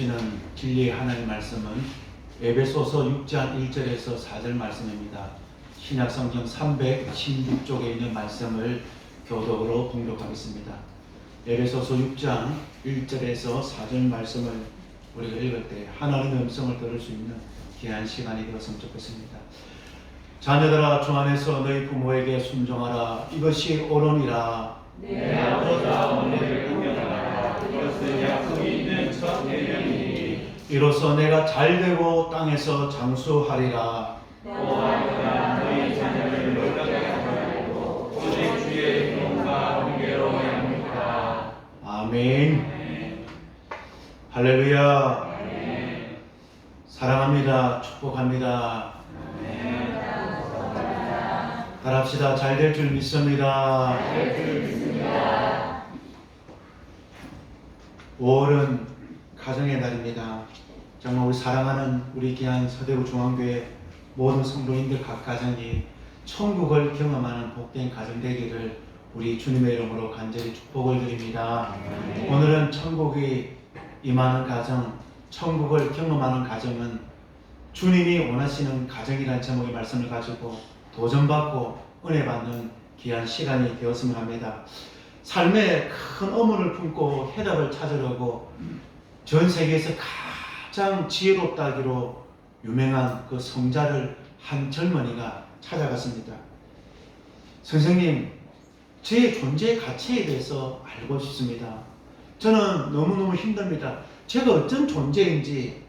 주시는 진리의 하나님 말씀은 에베소서 6장 1절에서 4절 말씀입니다. 신약성경 316쪽에 있는 말씀을 교독으로 봉독하겠습니다. 에베소서 6장 1절에서 4절 말씀을 우리가 읽을 때 하나님의 음성을 들을 수 있는 귀한 시간이 되었으면 좋겠습니다. 자녀들아, 주 안에서 너희 부모에게 순종하라. 이것이 옳으니라. 내 아버지와 어머니를 공경하라. 이것은 약속이 있는 첫 계명이니 이로써 내가 잘되고 땅에서 장수하리라. 또한 내가 너희 자녀를 놀랍게 하고 오직 주의 기쁨과 공개로 양육하라. 아멘. 할렐루야. 사랑합니다. 축복합니다. 따라합시다. 잘 될 줄 믿습니다. 5월은 가정의 날입니다. 정말 우리 사랑하는 우리 귀한 서대구 중앙교회 모든 성도님들 각 가정이 천국을 경험하는 복된 가정 되기를 우리 주님의 이름으로 간절히 축복을 드립니다. 오늘은 천국이 임하는 가정, 천국을 경험하는 가정은 주님이 원하시는 가정이라는 제목의 말씀을 가지고 도전받고 은혜 받는 귀한 시간이 되었으면 합니다. 삶에 큰 의문을 품고 해답을 찾으려고 전 세계에서 가장 지혜롭다기로 유명한 그 성자를 한 젊은이가 찾아갔습니다. 선생님, 제 존재의 가치에 대해서 알고 싶습니다. 저는 너무너무 힘듭니다. 제가 어떤 존재인지,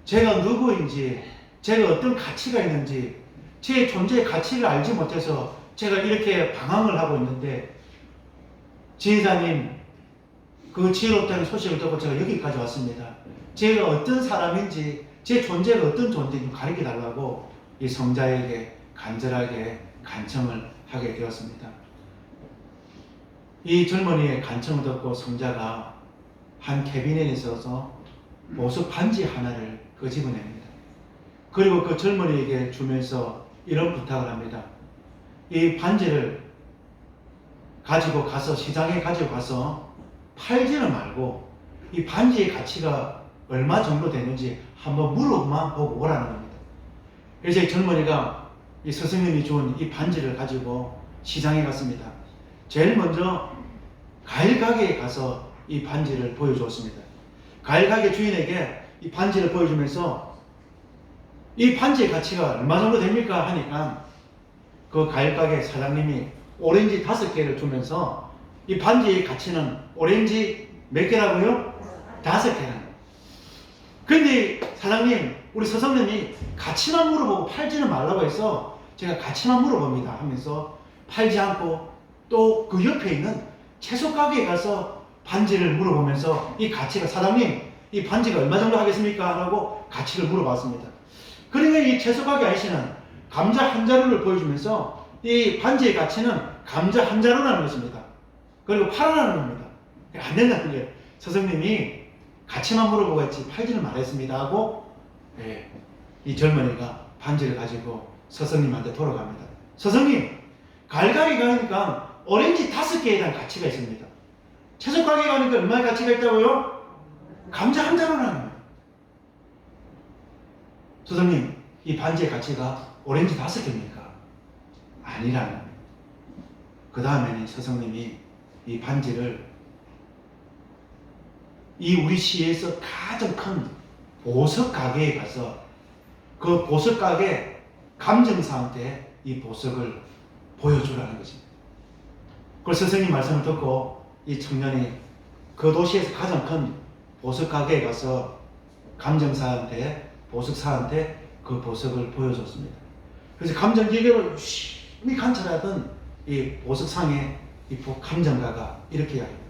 제가 누구인지, 제가 어떤 가치가 있는지, 제 존재의 가치를 알지 못해서 제가 이렇게 방황을 하고 있는데, 지혜자님, 그 지혜롭다는 소식을 듣고 제가 여기까지 왔습니다. 제가 어떤 사람인지, 제 존재가 어떤 존재인지 가르쳐 달라고 이 성자에게 간절하게 간청을 하게 되었습니다. 이 젊은이의 간청을 듣고 성자가 한 캐비넷에 있어서 보석 반지 하나를 끄집어냅니다. 그리고 그 젊은이에게 주면서 이런 부탁을 합니다. 이 반지를 가지고 가서 시장에 가지고 가서 팔지는 말고 이 반지의 가치가 얼마 정도 되는지 한번 물어만 보고 오라는 겁니다. 그래서 이 젊은이가 이 스승님이 준 이 반지를 가지고 시장에 갔습니다. 제일 먼저 과일 가게에 가서 이 반지를 보여주었습니다. 과일 가게 주인에게 이 반지를 보여주면서 이 반지의 가치가 얼마 정도 됩니까? 하니까 그 과일 가게 사장님이 오렌지 5개를 주면서 이 반지의 가치는 오렌지 몇 개라고요? 5개라는. 근데 사장님, 우리 서성님이 가치만 물어보고 팔지는 말라고 해서 제가 가치만 물어봅니다 하면서 팔지 않고 또 그 옆에 있는 채소 가게에 가서 반지를 물어보면서 이 가치가, 사장님 이 반지가 얼마 정도 하겠습니까? 라고 가치를 물어봤습니다. 그러니까 이 채소 가게 아저씨는 감자 한 자루를 보여주면서 이 반지의 가치는 감자 한 자루라는 것입니다. 그리고 팔아라는 겁니다. 안 된다는 거예요. 스승님이 가치만 물어보고 했지 팔지는 말했습니다 하고 이 젊은이가 반지를 가지고 스승님한테 돌아갑니다. 스승님, 갈갈이 가니까 오렌지 5개에 대한 가치가 있습니다. 채소 가게 가니까 얼마의 가치가 있다고요? 감자 한 자루라는 거예요. 스승님, 이 반지의 가치가 오렌지 5개입니까? 아니라는 거예요. 그 다음에는 스승님이 이 반지를 이 우리 시에서 가장 큰 보석 가게에 가서 그 보석 가게 감정사한테 이 보석을 보여주라는 것입니다. 그래서 스승님 말씀을 듣고 이 청년이 그 도시에서 가장 큰 보석 가게에 가서 감정사한테, 보석사한테 그 보석을 보여줬습니다. 그래서 감정기계로 열심히 관찰하던 이 보석상의 이 감정가가 이렇게 이야기합니다.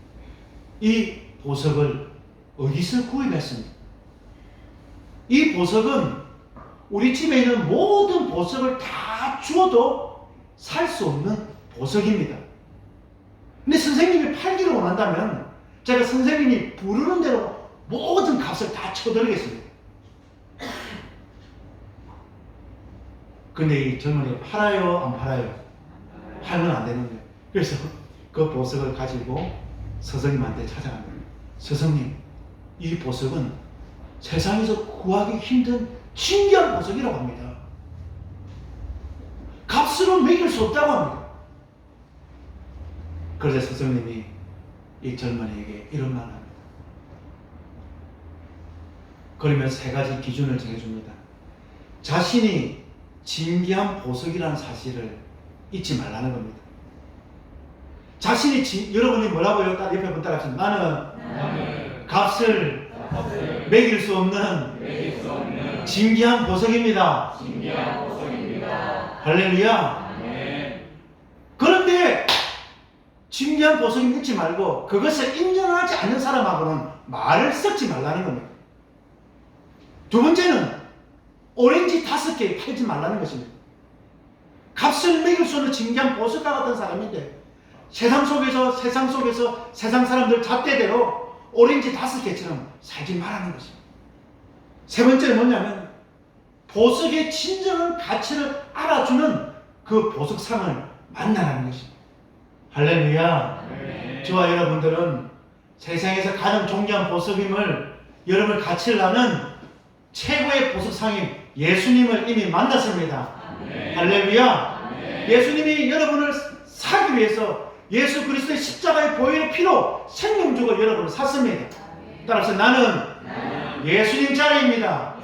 이 보석을 어디서 구입했습니까? 이 보석은 우리 집에 있는 모든 보석을 다 주어도 살 수 없는 보석입니다. 근데 선생님이 팔기를 원한다면 제가 선생님이 부르는 대로 모든 값을 다 쳐드리겠습니다. 근데 이 젊은이가 팔아요? 안 팔아요? 팔면 안 되는 거예요. 그래서 그 보석을 가지고 스승님한테 찾아갑니다. 스승님, 이 보석은 세상에서 구하기 힘든 신기한 보석이라고 합니다. 값으로 매길 수 없다고 합니다. 그래서 스승님이 이 젊은이에게 이런 말을 합니다. 그러면서 세 가지 기준을 정해줍니다. 자신이 진귀한 보석이라는 사실을 잊지 말라는 겁니다. 자신이 여러분이 뭐라고요? 옆에 분 따라하시면 나는 값을 매길 수 없는 진귀한 보석입니다. 할렐루야. 그런데 진귀한 보석을 믿지 말고 그것을 인정하지 않는 사람하고는 말을 섞지 말라는 겁니다. 두 번째는 오렌지 5개 팔지 말라는 것입니다. 값을 매길 수 없는 진귀한 보석과 같은 사람인데 세상 속에서 세상 사람들 잣대대로 오렌지 5개처럼 살지 말라는 것입니다. 세 번째는 뭐냐면 보석의 진정한 가치를 알아주는 그 보석상을 만나라는 것입니다. 할렐루야. 저와 여러분들은 세상에서 가장 존귀한 보석임을 여러분 가치를 아는 최고의 보석상인 예수님을 이미 만났습니다. 할렐루야. 예수님이 여러분을 사기 위해서 예수 그리스도의 십자가의 보혈의 피로 생명 주고 여러분을 샀습니다. 따라서 나는 예수님 자리입니다.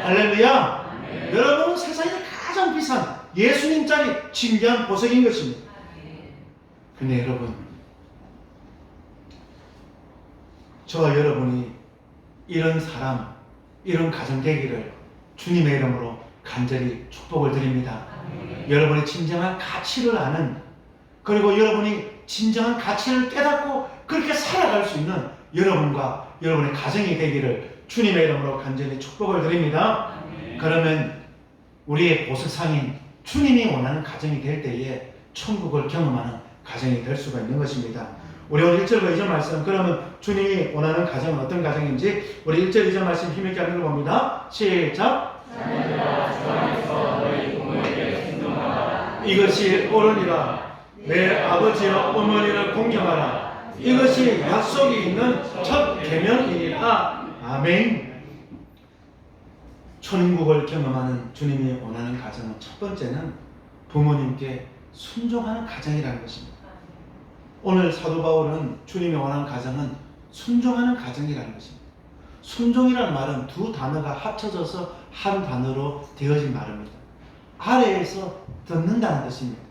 할렐루야. 여러분은 세상에서 가장 비싼 예수님 자리 진귀한 보석인 것입니다. 근데 여러분, 저와 여러분이 이런 사람, 이런 가정 되기를 주님의 이름으로 간절히 축복을 드립니다. 여러분의 진정한 가치를 아는, 그리고 여러분이 진정한 가치를 깨닫고 그렇게 살아갈 수 있는 여러분과 여러분의 가정이 되기를 주님의 이름으로 간절히 축복을 드립니다. 그러면 우리의 보석상인 주님이 원하는 가정이 될 때에 천국을 경험하는 가정이 될 수가 있는 것입니다. 우리 오늘 1절과 2절 말씀, 그러면 주님이 원하는 가정은 어떤 가정인지 우리 1절, 2절 말씀 힘있게 한번 읽어봅니다. 시작. 이것이 옳으니라. 내 아버지와 어머니를 공경하라. 이것이 약속이 있는 첫 계명이니라. 아멘. 천국을 경험하는 주님이 원하는 가정은 첫 번째는 부모님께 순종하는 가정이라는 것입니다. 오늘 사도 바울은 주님이 원하는 가정은 순종하는 가정이라는 것입니다. 순종이라는 말은 두 단어가 합쳐져서 한 단어로 되어진 말입니다. 아래에서 듣는다는 뜻입니다.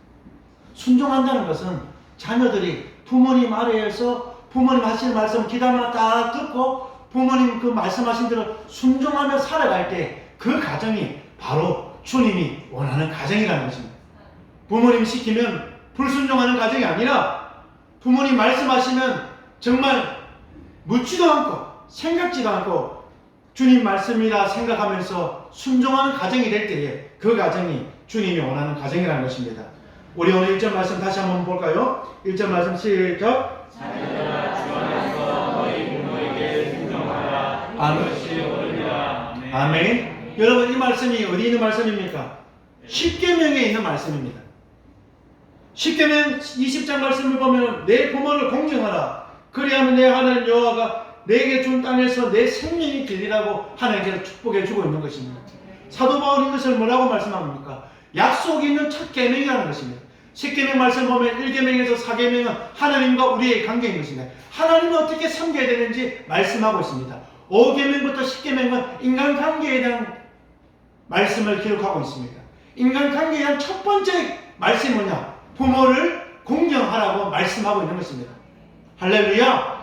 순종한다는 것은 자녀들이 부모님 아래에서 부모님 하시는 말씀 귀담아 딱 듣고 부모님 그 말씀하신 대로 순종하며 살아갈 때 그 가정이 바로 주님이 원하는 가정이라는 것입니다. 부모님 시키면 불순종하는 가정이 아니라 부모님 말씀하시면 정말 묻지도 않고 생각지도 않고 주님 말씀이라 생각하면서 순종하는 가정이 될 때에 그 가정이 주님이 원하는 가정이라는 것입니다. 우리 오늘 1절 말씀 다시 한번 볼까요? 1절 말씀 시작. 자녀들아 주 안에서 너희 부모에게 순종하라. 이것이 옳으니라. 아멘. 여러분 이 말씀이 어디 있는 말씀입니까? 십계명에 있는 말씀입니다. 십계명 20장 말씀을 보면 내 부모를 공경하라. 그리하면 내 하나님 여호와가 내게 준 땅에서 내 생명이 길리라고 하나님께서 축복해 주고 있는 것입니다. 사도 바울이 이것을 뭐라고 말씀합니까? 약속이 있는 첫 계명이라는 것입니다. 10계명 말씀 보면 1계명에서 4계명은 하나님과 우리의 관계인 것입니다. 하나님을 어떻게 섬겨야 되는지 말씀하고 있습니다. 5계명부터 10계명은 인간관계에 대한 말씀을 기록하고 있습니다. 인간관계에 대한 첫 번째 말씀이 뭐냐? 부모를 공경하라고 말씀하고 있는 것입니다. 할렐루야.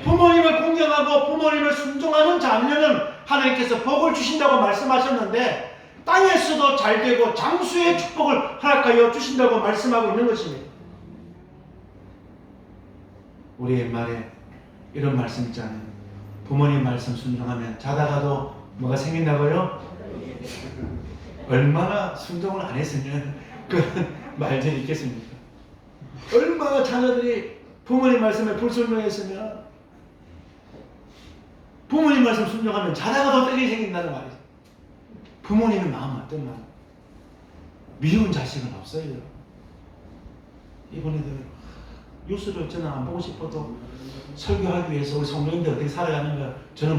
부모님을 공경하고 부모님을 순종하는 자녀는 하나님께서 복을 주신다고 말씀하셨는데 땅에서도 잘 되고 장수의 축복을 허락하여 주신다고 말씀하고 있는 것입니다. 우리 옛말에 이런 말씀 있잖아요. 부모님 말씀 순종하면 자다가도 뭐가 생긴다고요? 얼마나 순종을 안 했으면 그런 말들이 있겠습니까? 얼마나 자녀들이 부모님 말씀에 불순종했으면 부모님 말씀 순종하면 자다가도 떡이 생긴다는 말이죠. 부모님의 마음은 어떤 마음? 미운 자식은 없어요. 이번에도 뉴스를 저는 안 보고 싶어도 설교하기 위해서 우리 성도님들 어떻게 살아가는가 저는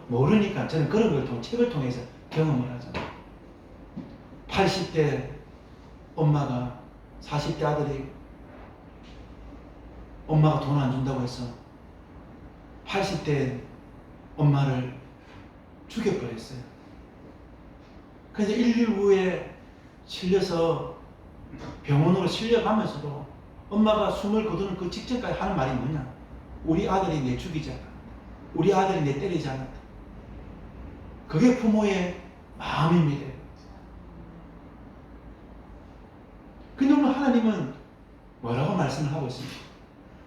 모르니까 저는 그런 걸 책을 통해서 경험을 하죠. 80대 엄마가 40대 아들이 엄마가 돈 안 준다고 해서 80대 엄마를 죽여버렸어요. 그래서 119에 실려서 병원으로 실려가면서도 엄마가 숨을 거두는 그 직전까지 하는 말이 뭐냐? 우리 아들이 내 죽이지 않았다. 우리 아들이 내 때리지 않았다. 그게 부모의 마음입니다. 근데 오늘 하나님은 뭐라고 말씀을 하고 있습니다?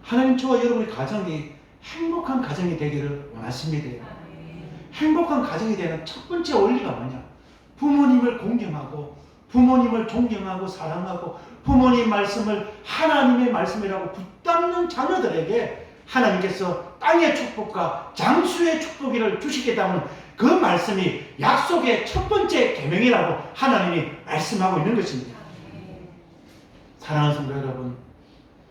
하나님 저와 여러분의 가정이 행복한 가정이 되기를 원하십니다. 행복한 가정이 되는 첫 번째 원리가 뭐냐? 부모님을 공경하고 부모님을 존경하고 사랑하고 부모님 말씀을 하나님의 말씀이라고 붙잡는 자녀들에게 하나님께서 땅의 축복과 장수의 축복을 주시겠다는 그 말씀이 약속의 첫 번째 계명이라고 하나님이 말씀하고 있는 것입니다. 사랑하는 성도 여러분,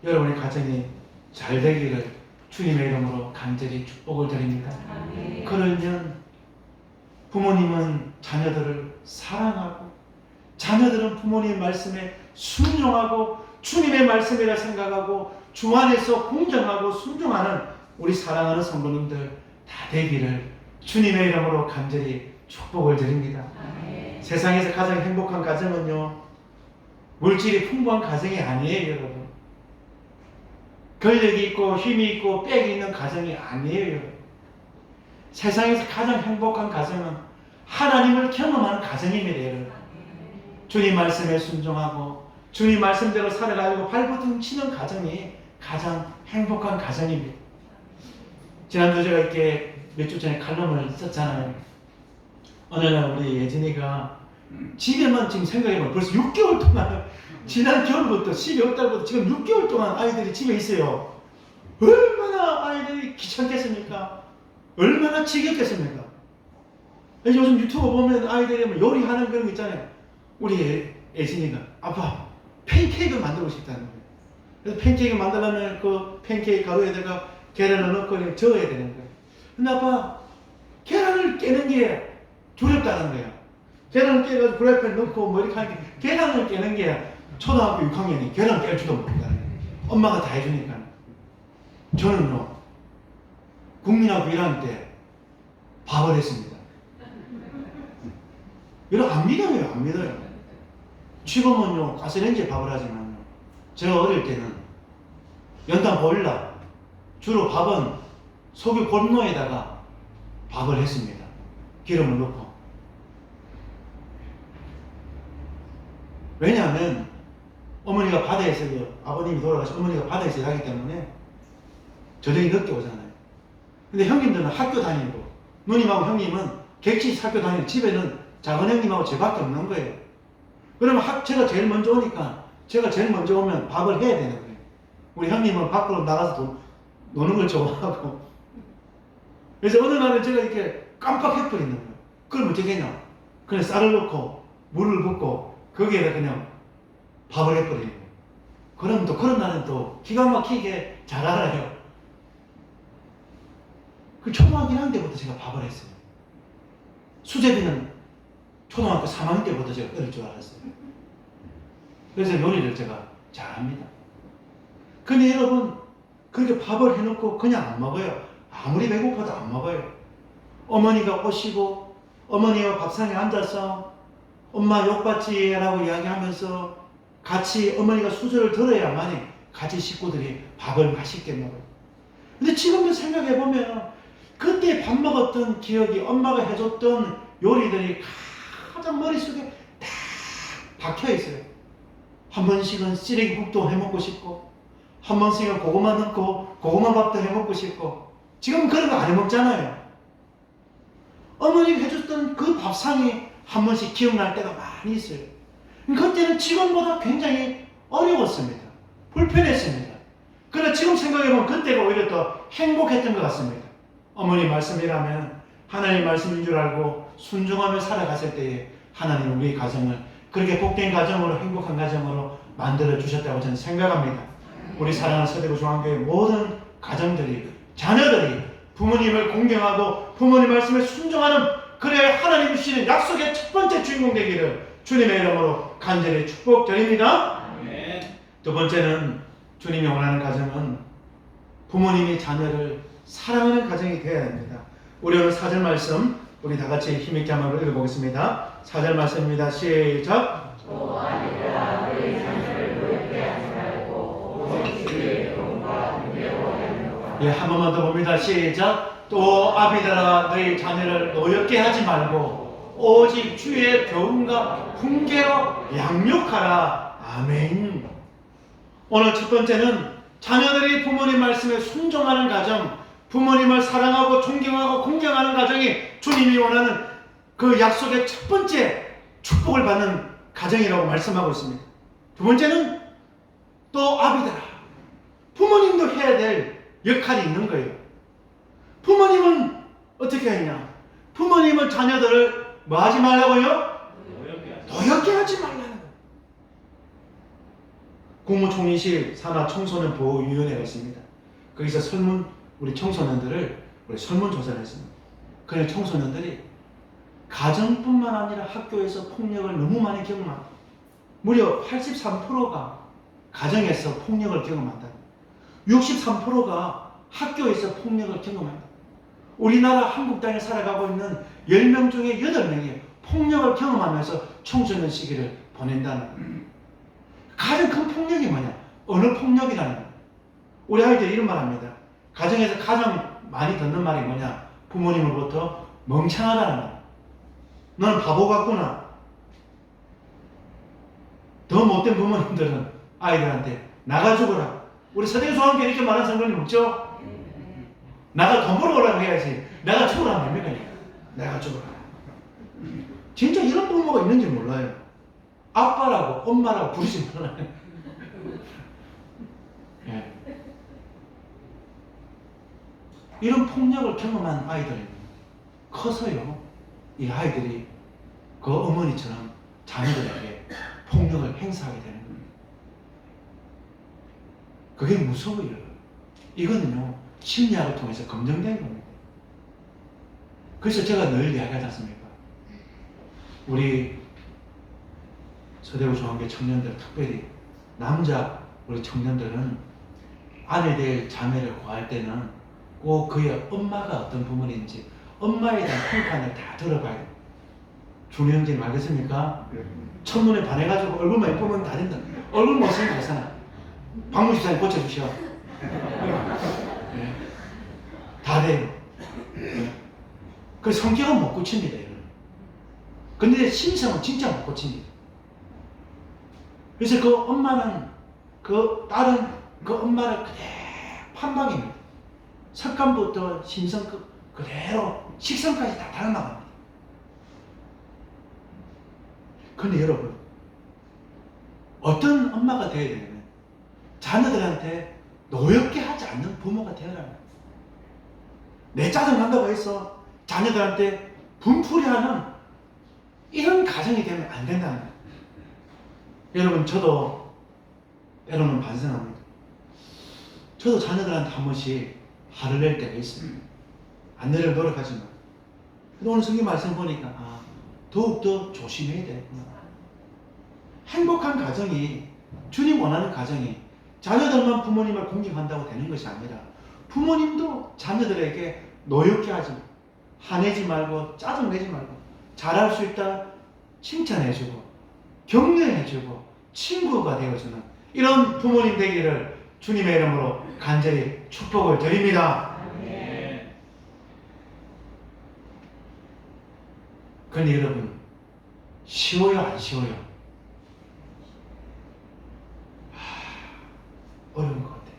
여러분의 가정이 잘 되기를 주님의 이름으로 간절히 축복을 드립니다. 그러면 부모님은 자녀들을 사랑하고 자녀들은 부모님 말씀에 순종하고 주님의 말씀이라 생각하고 주 안에서 공경하고 순종하는 우리 사랑하는 성도님들 다 되기를 주님의 이름으로 간절히 축복을 드립니다. 세상에서 가장 행복한 가정은요, 물질이 풍부한 가정이 아니에요, 여러분. 권력이 있고 힘이 있고 빽이 있는 가정이 아니에요, 여러분. 세상에서 가장 행복한 가정은 하나님을 경험하는 가정입니다, 여러분. 주님 말씀에 순종하고 주님 말씀대로 살아가지고 발버둥 치는 가정이 가장 행복한 가정입니다. 지난주 제가 이렇게 몇 주 전에 칼럼을 썼잖아요. 어느 날 우리 예진이가 집에만 지금 생각해보면 벌써 6개월 동안 지난 겨울부터 12월 달부터 지금 6개월 동안 아이들이 집에 있어요. 얼마나 아이들이 귀찮겠습니까? 얼마나 지겹겠습니까? 요즘 유튜브 보면 아이들이 뭐 요리하는 그런 거 있잖아요. 우리 예진이가 아빠 팬케이크 만들고 싶다는 거예요. 그래서 팬케이크 만들려면 그 팬케이크 가루에다가 계란을 넣고 저어야 되는 거예요. 근데 아빠 계란을 깨는 게 두렵다는 거예요. 계란을 깨가지고 프라이팬 넣고 뭐 이렇게 하는 게 계란을 깨는 게 초등학교 6학년이 계란 깰 줄도 모른다는 거예요. 엄마가 다 해주니까. 저는요 국민학교 1학년 때 밥을 했습니다. 여러분 안 믿어요, 안 믿어요. 지금은요 가스레인지에 밥을 하지만요, 제가 어릴 때는 연탄 보일러 주로 밥은 석유 곤로에다가 밥을 했습니다. 기름을 넣고. 왜냐하면 어머니가 바다에서, 아버님이 돌아가서 어머니가 바다에서 일하기 때문에 저녁이 늦게 오잖아요. 근데 형님들은 학교 다니고 누님하고 형님은 객지 학교 다니고 집에는 작은 형님하고 저밖에 없는 거예요. 그러면 제가 제일 먼저 오니까 제가 제일 먼저 오면 밥을 해야 되는 거예요. 우리 형님은 밖으로 나가서 노는 걸 좋아하고. 그래서 어느 날은 제가 이렇게 깜빡해버리는 거예요. 그럼 어떻게 했냐? 그냥 쌀을 넣고 물을 붓고 거기에다 그냥 밥을 해버리는 거예요. 그러면 또 그런 날은 또 기가 막히게 잘 알아요. 그 초등학교 1학년 때부터 제가 밥을 했어요. 수제비는 초등학교 3학년 때부터 제가 끓일 줄 알았어요. 그래서 요리를 제가 잘합니다. 근데 여러분 그렇게 밥을 해놓고 그냥 안 먹어요. 아무리 배고파도 안 먹어요. 어머니가 오시고 어머니와 밥상에 앉아서 엄마 욕받지 라고 이야기하면서 같이 어머니가 수저를 들어야만이 같이 식구들이 밥을 맛있게 먹어요. 근데 지금도 생각해보면 그때 밥 먹었던 기억이, 엄마가 해줬던 요리들이 가장 머릿속에 다 박혀있어요. 한 번씩은 쓰레기국도 해먹고 싶고, 한 번씩은 고구마 넣고 고구마 밥도 해먹고 싶고. 지금 그런 거 안 해먹잖아요. 어머니가 해줬던 그 밥상이 한 번씩 기억날 때가 많이 있어요. 그때는 지금보다 굉장히 어려웠습니다. 불편했습니다. 그러나 지금 생각해보면 그때가 오히려 더 행복했던 것 같습니다. 어머니 말씀이라면 하나님 말씀인 줄 알고 순종하며 살아갔을 때에 하나님은 우리 가정을 그렇게 복된 가정으로, 행복한 가정으로 만들어 주셨다고 저는 생각합니다. 우리 사랑하는 서대구 중앙교회 모든 가정들이, 자녀들이 부모님을 공경하고 부모님 말씀에 순종하는, 그래야 하나님 주시는 약속의 첫 번째 주인공 되기를 주님의 이름으로 간절히 축복드립니다. 아멘. 두 번째는 주님이 원하는 가정은 부모님이 자녀를 사랑하는 가정이 되어야 합니다. 우리 오늘 4절 말씀 우리 다 같이 힘있게 한번 읽어보겠습니다. 4절 말씀입니다. 시작. 또 아비들아 너희 자녀를 노엽게 하지 말고 오직 주의 도움과 능력으로 하는 예, 한 번만 더 봅니다. 시작. 또 아비들아 너희 자녀를 노엽게 하지 말고 오직 주의 교훈과 훈계로 양육하라. 아멘. 오늘 첫 번째는 자녀들이 부모님 말씀에 순종하는 가정, 부모님을 사랑하고 존경하고 공경하는 가정이 주님이 원하는 그 약속의 첫 번째 축복을 받는 가정이라고 말씀하고 있습니다. 두 번째는 또 아비들아, 부모님도 해야 될 역할이 있는 거예요. 부모님은 어떻게 하냐? 부모님은 자녀들을 뭐 하지 말라고요? 노엽게 하지 말라는 거예요. 국무총리실 산하 청소년 보호위원회가 있습니다. 거기서 우리 청소년들을 설문조사를 했습니다. 그냥 청소년들이 가정뿐만 아니라 학교에서 폭력을 너무 많이 경험한다. 무려 83%가 가정에서 폭력을 경험한다. 63%가 학교에서 폭력을 경험한다. 우리나라 한국 땅에 살아가고 있는 10명 중에 8명이 폭력을 경험하면서 청소년 시기를 보낸다는 거예요. 가장 큰 폭력이 뭐냐? 어느 폭력이라는 거예요. 우리 아이들이 이런 말 합니다. 가정에서 가장 많이 듣는 말이 뭐냐? 부모님으로부터 멍청하다는 말. 너는 바보 같구나. 더 못된 부모님들은 아이들한테 나가 죽어라. 우리 서대수와 함께 이렇게 말하는 성도님 없죠? 나가 돈 벌어 오라고 해야지. 나가 죽어라 하면 됩니까? 나가 죽어라. 진짜 이런 부모가 있는지 몰라요. 아빠라고 엄마라고 부르지 말아요. 예. 이런 폭력을 경험한 아이들은 커서요, 이 아이들이 그 어머니처럼 자녀들에게 폭력을 행사하게 되는 겁니다. 그게 무서워요. 이거는요, 심리학을 통해서 검증된 겁니다. 그래서 제가 늘 이야기하지 않습니까? 우리 서대구 중앙교 청년들, 특별히 남자 우리 청년들은 아내 될 자매를 구할 때는 꼭 그의 엄마가 어떤 부모인지 엄마에 대한 평판을 다 들어봐야 돼요. 준호 형제님 알겠습니까? 첫눈에 반해가지고 얼굴만 예쁘면 다 된다. 얼굴 못쓰면 되잖아. 박문 집사님 고쳐주셔. 네. 다 돼요. 네. 그 성격은 못 고칩니다. 이거는. 근데 심성은 진짜 못 고칩니다. 그래서 그 엄마는 그 딸은 그 엄마를 그대로 판박입니다. 색감부터 심성 그대로 식성까지 다 닮아갑니다. 근데 여러분, 어떤 엄마가 되어야 되냐면 자녀들한테 노엽게 하지 않는 부모가 되어라. 내 짜증난다고 해서 자녀들한테 분풀이하는 이런 가정이 되면 안 된다는 거예요. 여러분, 저도 때로는 반성합니다. 저도 자녀들한테 한 번씩 화를 낼 때가 있습니다. 안 내려 노력하지만. 오늘 성경 말씀 보니까 더욱더 조심해야 되겠구나. 행복한 가정이, 주님 원하는 가정이 자녀들만 부모님을 공경한다고 되는 것이 아니라 부모님도 자녀들에게 노엽게 하지, 화내지 말고 짜증내지 말고 잘할 수 있다 칭찬해주고 격려해주고 친구가 되어주는 이런 부모님 되기를 주님의 이름으로 간절히 축복을 드립니다. 아멘. 그런데 여러분, 쉬워요 안 쉬워요? 어려운 것 같아요.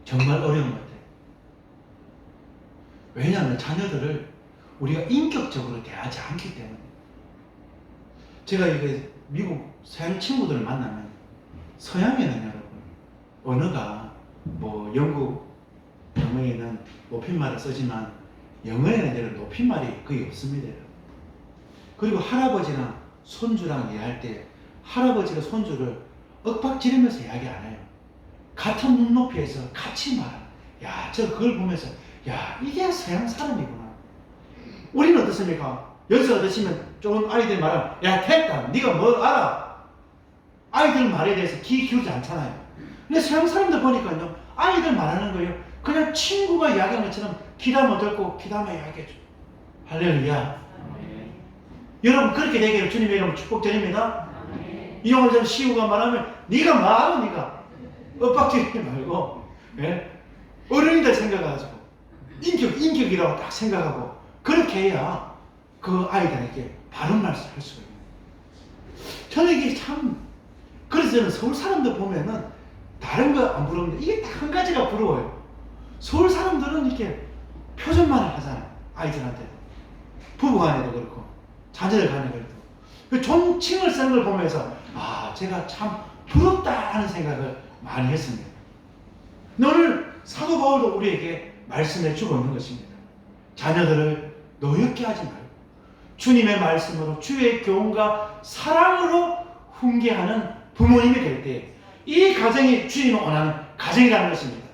정말 어려운 것 같아요. 왜냐하면 자녀들을 우리가 인격적으로 대하지 않기 때문에. 제가 이게 미국 서양 친구들을 만나면 서양에는 여러분 언어가 뭐 영어에는 높임말을 쓰지만 영어에는 이런 높임말이 거의 없습니다. 그리고 할아버지나 손주랑 이야기할 때 할아버지가 손주를 윽박 지르면서 이야기 안 해요. 같은 눈높이에서 같이 말하는. 야, 저 그걸 보면서 야, 이게 서양 사람이구나. 우리는 어떻습니까? 여기서 어떠시면 조금 아이들 말하면 야, 됐다. 네가 뭘 알아? 아이들 말에 대해서 귀 기울이지 않잖아요. 근데 서양 사람들 보니까요, 아이들 말하는 거예요. 그냥 친구가 이야기하는 것처럼 귀담아 듣고 귀담아 이야기해줘. 할렐루야. 여러분 그렇게 되기를 주님의 이름으로 축복드립니다. 이용을 좀 시우가 말하면 네가 말아, 네가 엇박지르지 말고, 예? 어른이들 생각하고 인격이라고 딱 생각하고 그렇게 해야 그 아이들에게 바른 말씀을 할 수가 있는 거예요. 저는 이게 참, 그래서 저는 서울 사람들 보면은 다른 거 안 부러운데 이게 딱 한 가지가 부러워요. 서울 사람들은 이렇게 표준말을 하잖아요. 아이들한테 부부간에도 그렇고 자녀들 간에도 그렇고 그 존칭을 쓰는 걸 보면서 아, 제가 참 부럽다 하는 생각을 많이 했습니다. 오늘 사도 바울도 우리에게 말씀해 주고 있는 것입니다. 자녀들을 노엽게 하지 말고 주님의 말씀으로 주의 교훈과 사랑으로 훈계하는 부모님이 될 때 이 가정이 주님이 원하는 가정이라는 것입니다.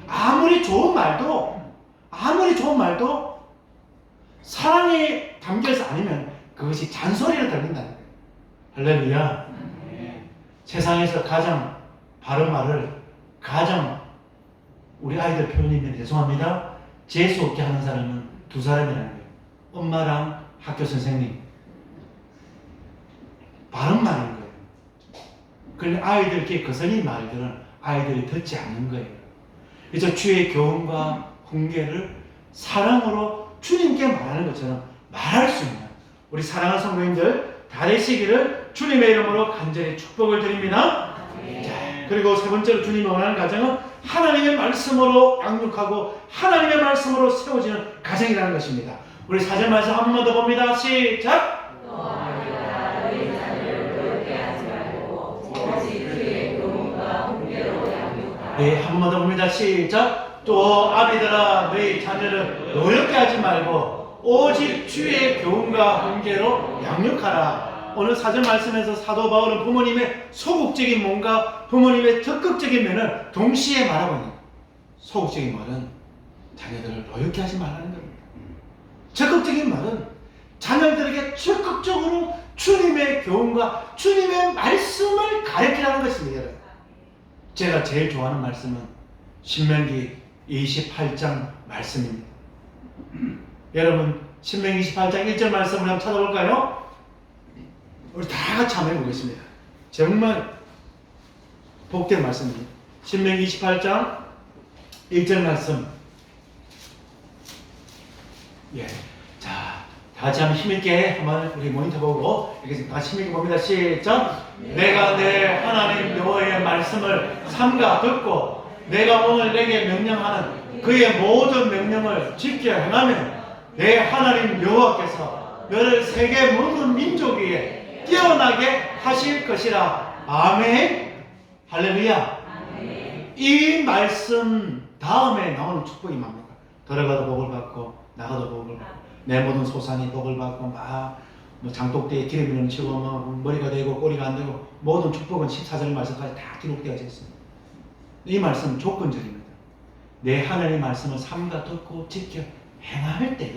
아무리 좋은 말도 사랑에 담겨서 아니면 그것이 잔소리로 들린다는 거예요. 할렐루야. 세상에서 가장 바른 말을 가장 우리 아이들 표현이면 죄송합니다. 재수 없게 하는 사람은 두 사람이라는 거예요. 엄마랑 학교 선생님. 바른 말인 거예요. 그런데 아이들 이렇게 거슬린 말들은 아이들이 듣지 않는 거예요. 그래서 주의 교훈과 훈계를 사랑으로 주님께 말하는 것처럼 말할 수 있는 우리 사랑하는 성도님들 다 되시기를 주님의 이름으로 간절히 축복을 드립니다. 자, 그리고 세 번째로 주님이 원하는 가정은 하나님의 말씀으로 양육하고 하나님의 말씀으로 세워지는 가정이라는 것입니다. 우리 4절 말씀 한 번만 더 봅니다. 시작! 네, 한 번만 더 봅니다. 시작! 또 아비들아 너희 자녀를 노엽게 하지 말고 오직 주의 교훈과 훈계로 양육하라. 오늘 4절 말씀에서 사도 바울은 부모님의 소극적인 몸과 부모님의 적극적인 면을 동시에 말하고 있는 거예요. 소극적인 말은 자녀들을 노엽게 하지 말라는 겁니다. 적극적인 말은 자녀들에게 적극적으로 주님의 교훈과 주님의 말씀을 가르치라는 것입니다. 제가 제일 좋아하는 말씀은 신명기 28장 말씀입니다. 여러분 신명기 28장 1절 말씀을 한번 찾아볼까요? 우리 다 같이 한번 해보겠습니다. 정말 복된 말씀입니다. 신명기 28장 1절 말씀. 예, 자, 다 같이 한번 힘있게 한번 우리 모니터 보고 이렇게 다 같이 힘있게 봅니다. 시작! 내가 내 하나님 여호와의 말씀을 삼가 듣고 내가 오늘 내게 명령하는 그의 모든 명령을 지켜 행하면 내 하나님 여호와께서 너를 세계 모든 민족 위에 뛰어나게 하실 것이라. 아멘. 할렐루야. 아멘. 이 말씀 다음에 나오는 축복이 뭡니까? 들어가도 복을 받고 나가도 복을 받고 내 모든 소산이 복을 받고 뭐 장독대에 기름이 넘치고 뭐 머리가 되고 꼬리가 안 되고 모든 축복은 14절 말씀까지 다 기록되어져 있습니다. 이 말씀은 조건적입니다. 내 하나님의 말씀을 삼가 듣고 지켜 행할 때에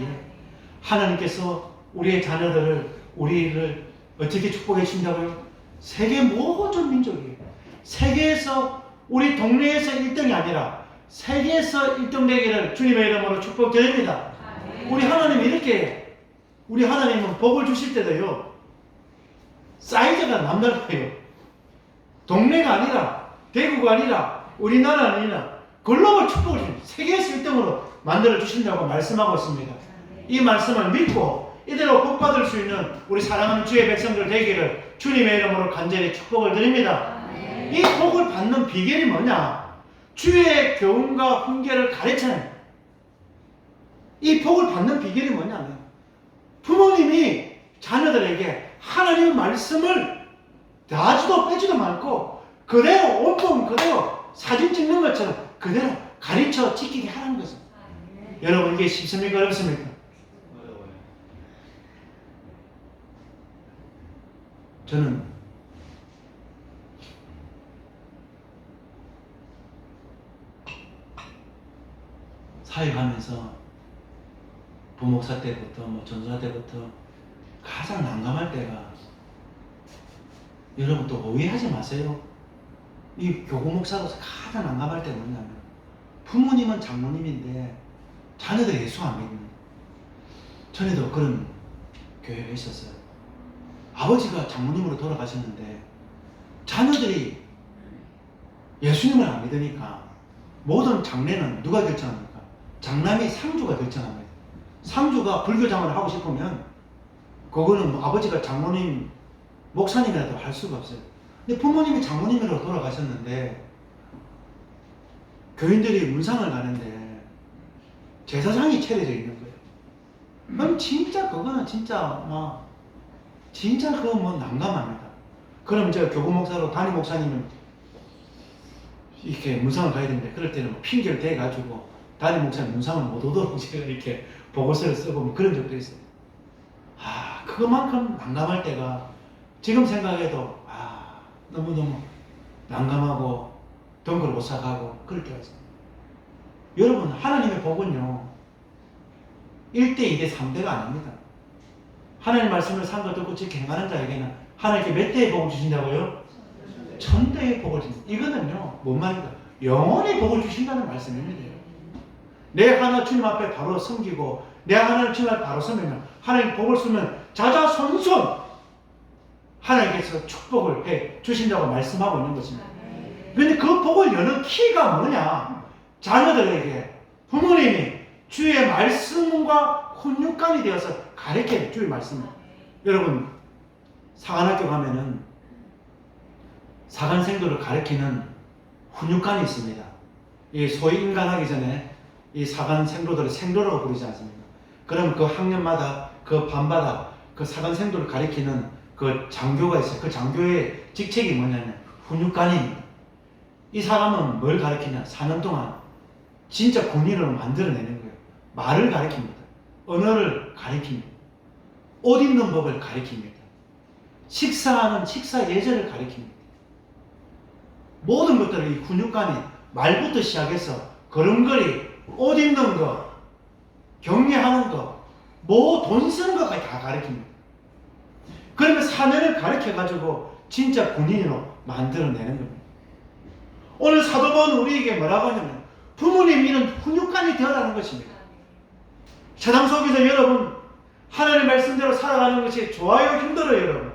하나님께서 우리의 자녀들을 우리를 어떻게 축복해 주신다고요? 세계 모든 민족이 세계에서 우리 동네에서 1등이 아니라 세계에서 1등 되기를 주님의 이름으로 축복드립니다. 우리 하나님이 이렇게 우리 하나님은 복을 주실 때도요 사이즈가 남달라요. 동네가 아니라 대구가 아니라 우리나라 아니라 글로벌 축복을 세계에서 1등으로 만들어 주신다고 말씀하고 있습니다. 이 말씀을 믿고 이대로 복 받을 수 있는 우리 사랑하는 주의 백성들 되기를 주님의 이름으로 간절히 축복을 드립니다. 이 복을 받는 비결이 뭐냐? 주의 교훈과 훈계를 가르치는 이 복을 받는 비결이 뭐냐면 부모님이 자녀들에게 하나님의 말씀을 나주도 빼지도 않고 그대로 온통 그대로 사진 찍는 것처럼 그대로 가르쳐 지키게 하라는 것입니다. 여러분 이게 쉽습니까? 어렵습니까? 저는 사역하면서 부목사 때부터 뭐 전도사 때부터 가장 난감할 때가, 여러분 또 오해하지 마세요. 이 교구 목사로서 가장 난감할 때가 뭐냐면, 부모님은 장로님인데 자녀들이 예수 안 믿는. 전에도 그런 교회가 있었어요. 아버지가 장로님으로 돌아가셨는데 자녀들이 예수님을 안 믿으니까 모든 장례는 누가 결정합니까? 장남이 상주가 결정합니다. 상주가 불교장을 하고 싶으면 그거는 뭐 아버지가 장로님, 목사님이라도 할 수가 없어요. 근데 부모님이 장로님으로 돌아가셨는데 교인들이 문상을 가는데 제사장이 차려져 있는 거예요. 그럼 진짜 그거는 진짜 막 진짜 그거 뭐 난감합니다. 그럼 제가 교구 목사로 담임 목사님은 이렇게 문상을 가야 되는데, 그럴 때는 뭐 핑계를 대가지고 담임 목사님 문상을 못 오도록 제가 이렇게 보고서를 쓰고 뭐 그런 적도 있어요. 그것만큼 난감할 때가 지금 생각해도 너무너무 난감하고 덩그러오싹하고 그럴 때가 있어요. 여러분, 하나님의 복은요 1대 2대 3대가 아닙니다. 하나님의 말씀을 산거 듣고 지켜 행하는 자에게는 하나님께 몇 대의 복을 주신다고요? 1000대의 복을 주신다. 이거는요 뭔 말입니까? 영원히 복을 주신다는 말씀입니다. 내 하나 주님 앞에 바로 섬기고 내 하나님 주님 앞에 바로 서면 하나님 복을 쓰면 자자손손 하나님께서 축복을 해 주신다고 말씀하고 있는 것입니다. 그런데 그 복을 여는 키가 뭐냐? 자녀들에게 부모님이 주의 말씀과 훈육관이 되어서 가르쳐요. 주의 말씀을. 여러분, 사관학교 가면은 사관생도를 가르치는 훈육관이 있습니다. 이 소위 인간하기 전에 이 사관생도들을 생도라고 부르지 않습니까? 그럼 그 학년마다 그 반마다 그 사관생도를 가리키는 그 장교가 있어요. 그 장교의 직책이 뭐냐면 훈육관입니다. 이 사람은 뭘 가리키냐? 4년 동안 진짜 군인을 만들어내는 거예요. 말을 가리킵니다. 언어를 가리킵니다. 옷 입는 법을 가리킵니다. 식사하는 식사 예절을 가리킵니다. 모든 것들을 이 훈육관이 말부터 시작해서 걸음걸이, 옷 입는 거, 경례하는 거, 뭐 돈 쓰는 것까지 다 가르칩니다. 그러면 4년을 가르쳐가지고 진짜 군인으로 만들어내는 겁니다. 오늘 사도 바울은 우리에게 뭐라고 하냐면 부모님 이런 훈육관이 되어라는 것입니다. 세상 속에서 여러분 하나님의 말씀대로 살아가는 것이 좋아요, 힘들어요, 여러분?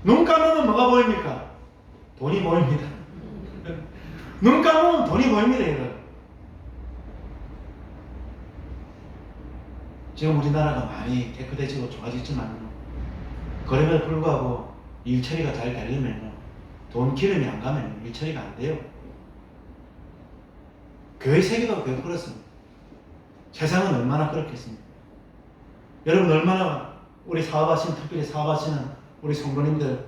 눈 감으면 뭐가 보입니까? 돈이 보입니다. 눈 감으면 돈이 보입니다, 여러분. 지금 우리나라가 많이 깨끗해지고 좋아지지만 그럼에도 불구하고 일처리가 잘 되려면 돈 기름이 안 가면 일처리가 안 돼요. 교회 세계가 왜 그렇습니다. 세상은 얼마나 그렇겠습니까? 여러분, 얼마나 우리 사업하시는, 특별히 사업하시는 우리 성도님들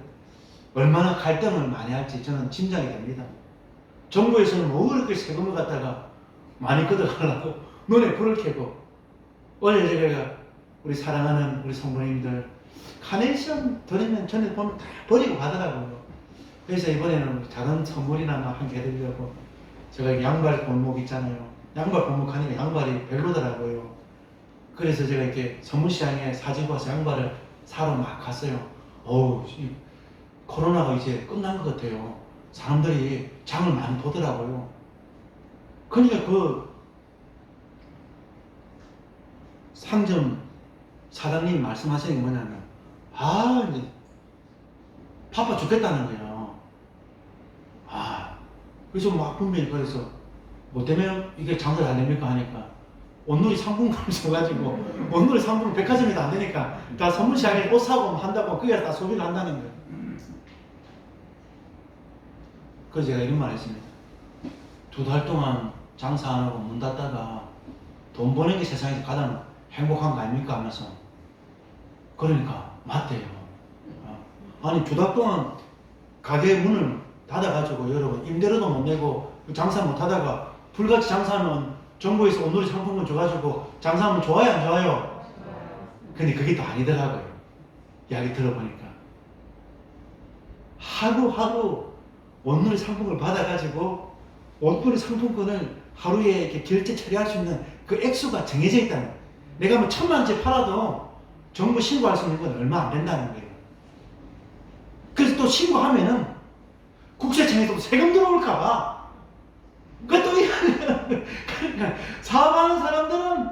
얼마나 갈등을 많이 할지 저는 짐작이 됩니다. 정부에서는 뭐 그렇게 세금을 갖다가 많이 걷어가려고 눈에 불을 켜고, 어제 제가 우리 사랑하는 우리 성도님들 카네이션 드리면 전에 보면 다 버리고 가더라고요. 그래서 이번에는 작은 선물이나 한 개 드리려고 제가 양발 본목 있잖아요. 양발 본목 하니까 양발이 별로더라고요. 그래서 제가 이렇게 선물시장에 사지고 와서 양발을 사러 막 갔어요. 코로나가 이제 끝난 것 같아요. 사람들이 장을 많이 보더라고요. 그러니까 그 상점 사장님이 말씀하시는 게 뭐냐면 이제 바빠 죽겠다는 거예요. 그래서 막 분명히 그래서 뭐 때문에 이게 장사를 안 됩니까 하니까 온누리 상품권을 줘가지고 온누리 상품 백화점이 안 되니까 다 선물시장에 옷 사고 한다고 그게 다 소비를 한다는 거예요. 그래서 제가 이런 말 했습니다. 2달 동안 장사 안 하고 문 닫다가 돈 버는 게 세상에서 가장 행복한 거 아닙니까 하면서, 그러니까 맞대요. 아니 2달 동안 가게 문을 닫아가지고 여러분 임대료도 못 내고 장사 못 하다가 불같이 장사하면 정부에서 온누리 상품권 줘가지고 장사하면 좋아요, 안 좋아요? 근데 그게 또 아니더라고요. 이야기 들어보니까 하루하루 온누리 상품을 받아가지고 온누리 상품권을 하루에 이렇게 결제 처리할 수 있는 그 액수가 정해져 있다는 거예요. 내가 뭐 1,000만 원 팔아도 정부 신고할 수 있는 건 얼마 안 된다는 거예요. 그래서 또 신고하면은 국세청에서 세금 들어올까봐. 그러니까 사업하는 사람들은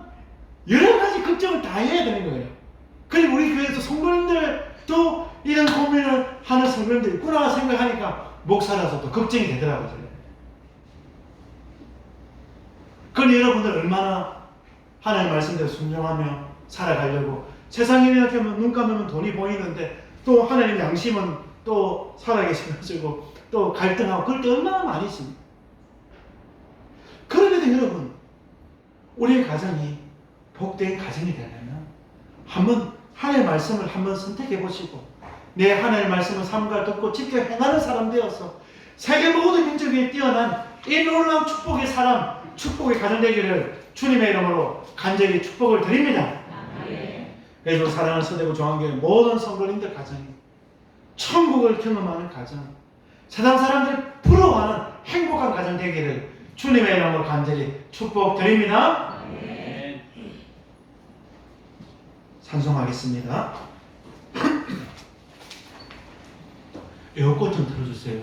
여러 가지 걱정을 다 해야 되는 거예요. 그리고 우리 교회에서 성도님들도 이런 고민을 하는 성도님들이 있구나 생각하니까 목사라서도 걱정이 되더라고요. 그럼 여러분들 얼마나 하나님의 말씀대로 순종하며 살아가려고 세상에 이렇게 눈 감으면 돈이 보이는데 또 하나님 양심은 또 살아계시면서 또 갈등하고 그럴 때 얼마나 많이 있습니다. 그런데도 여러분 우리의 가정이 복된 가정이 되려면 한번 하나님의 말씀을 한번 선택해 보시고 내 하나님의 말씀을 삼가 듣고 지켜 행하는 사람 되어서 세계 모든 민족 위에 뛰어난 이 놀라운 축복의 사람, 축복의 가정 되기를 주님의 이름으로 간절히 축복을 드립니다. 그래서 사랑하는 서대구 중앙교회 모든 성도님들 가정이 천국을 경험하는 가정, 세상 사람들이 부러워하는 행복한 가정 되기를 주님의 이름으로 간절히 축복드립니다. 찬송하겠습니다. 에어컨 좀 틀어주세요.